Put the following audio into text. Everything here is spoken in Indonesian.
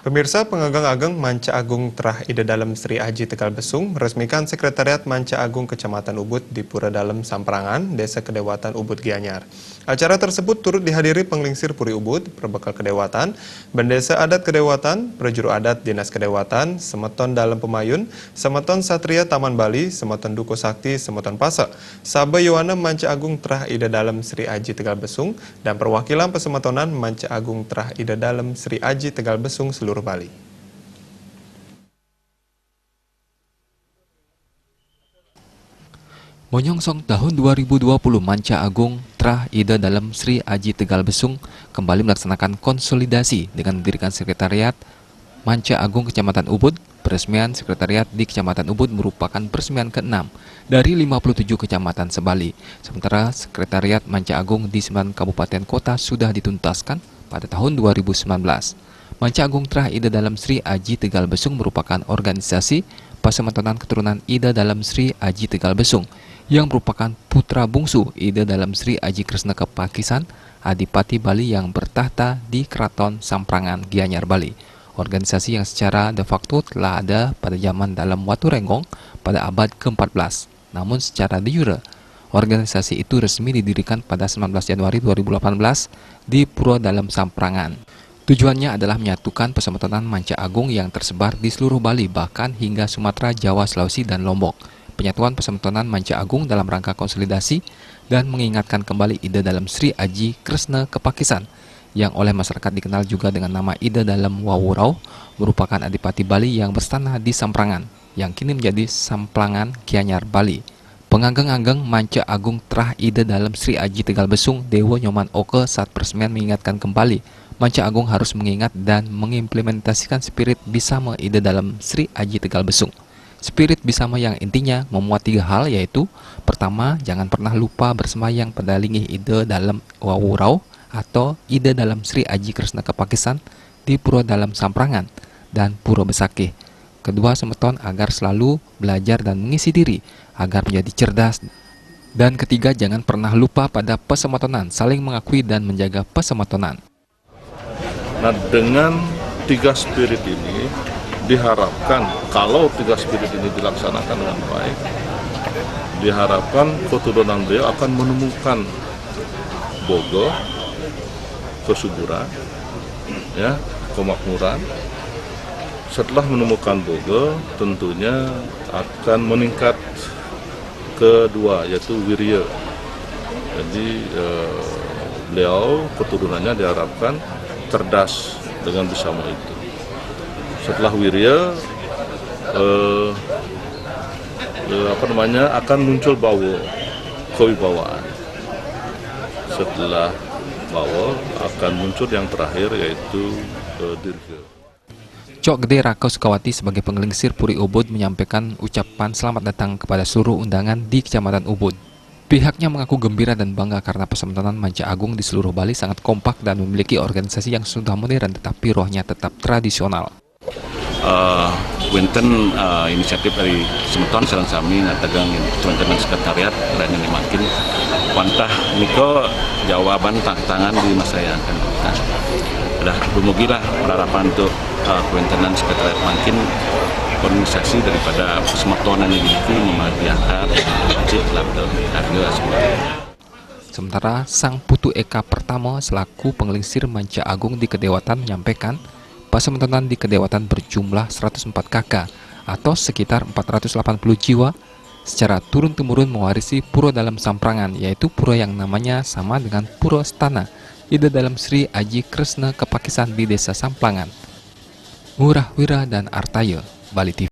Pemirsa, Pengageng Ageng Manca Agung Trah Ida Dalem Sri Aji Tegal Besung meresmikan Sekretariat Manca Agung Kecamatan Ubud di Pura Dalem Samprangan, Desa Kedewatan Ubud Gianyar. Acara tersebut turut dihadiri penglingsir Puri Ubud, Perbekal Kedewatan, Bendesa Adat Kedewatan, Prajuru Adat Dinas Kedewatan, Semeton Dalem Pemayun, Semeton Satria Taman Bali, Semeton Duko Sakti, Semeton Pase, Sabe Yowana Manca Agung Trah Ida Dalem Sri Aji Tegal Besung, dan perwakilan Pesemetonan Manca Agung Trah Ida Dalem Sri Aji Tegal Besung seluruh Bali. Menyongsong tahun 2020, Manca Agung Trah Ida Dalem Sri Aji Tegal Besung kembali melaksanakan konsolidasi dengan mendirikan Sekretariat Manca Agung Kecamatan Ubud. Peresmian Sekretariat di Kecamatan Ubud merupakan peresmian ke-6 dari 57 kecamatan sebali. Sementara Sekretariat Manca Agung di 9 kabupaten kota sudah dituntaskan pada tahun 2019. Manca Agung Trah Ida Dalem Sri Aji Tegal Besung merupakan organisasi Pasemetonan keturunan Ida Dalem Sri Aji Tegal Besung yang merupakan putra bungsu Ida Dalem Sri Aji Kresna Kepakisan, Adipati Bali yang bertahta di Keraton Samprangan, Gianyar, Bali. Organisasi yang secara de facto telah ada pada zaman Dalem Watu Renggong pada abad ke-14. Namun secara de jure, organisasi itu resmi didirikan pada 19 Januari 2018 di Pura Dalem Samprangan. Tujuannya adalah menyatukan Pasemetonan Manca Agung yang tersebar di seluruh Bali, bahkan hingga Sumatera, Jawa, Sulawesi, dan Lombok. Penyatuan Pasemetonan Manca Agung dalam rangka konsolidasi dan mengingatkan kembali Ida Dalem Sri Aji Kresna Kepakisan, yang oleh masyarakat dikenal juga dengan nama Ida Dalem Wawurau, merupakan Adipati Bali yang bertanah di Samprangan, yang kini menjadi Samplangan, Gianyar, Bali. Pengageng-ageng Manca Agung Trah Ida Dalem Sri Aji Tegal Besung, Dewa Nyoman Oke saat peresmian mengingatkan kembali Manca Agung harus mengingat dan mengimplementasikan spirit Bisama Ida Dalem Sri Aji Tegal Besung. Spirit Bisama yang intinya memuat 3 hal, yaitu pertama, jangan pernah lupa bersemayang pada linggih Ida Dalem Wawurau atau Ida Dalem Sri Aji Kresna Kepakisan di Pura Dalem Samprangan dan Pura Besakih. Kedua, semeton agar selalu belajar dan mengisi diri agar menjadi cerdas. Dan ketiga, jangan pernah lupa pada Pasemetonan, saling mengakui dan menjaga Pasemetonan. Nah, dengan 3 spirit ini diharapkan, kalau 3 spirit ini dilaksanakan dengan baik, diharapkan keturunan beliau akan menemukan bogo, kesuburan, ya, kemakmuran. Setelah menemukan bogo, tentunya akan meningkat kedua, yaitu wirya. Jadi beliau keturunannya diharapkan cerdas dengan Bisama itu. Setelah wirya, akan muncul bawa, kewibawaan. Setelah bawa akan muncul yang terakhir, yaitu dirga. Cok Gede Raka Sukawati sebagai penglingsir Puri Ubud menyampaikan ucapan selamat datang kepada seluruh undangan di Kecamatan Ubud. Pihaknya mengaku gembira dan bangga karena Pasemetonan Manca Agung di seluruh Bali sangat kompak dan memiliki organisasi yang sudah modern tetapi rohnya tetap tradisional. Wenten inisiatif dari Semeton sareng sami ngatagang Kementerian Sekretariat rene makin pantah niko jawaban tantangan di masa yang akan datang. Udah bumugilah harapan untuk Kementerian Sekretariat makin organisasi daripada Semetonan ini memadiakan harga semua. Sementara Sang Putu Eka pertama selaku penglingsir Manca Agung di Kedewatan menyampaikan Pasemetonan di Kedewatan berjumlah 104 kakak atau sekitar 480 jiwa secara turun-temurun mewarisi Pura Dalem Samprangan, yaitu pura yang namanya sama dengan Pura Stana Ida Dalem Sri Aji Kresna Kepakisan di Desa Samplangan. Ngurah Wira dan Artaya, Bali TV.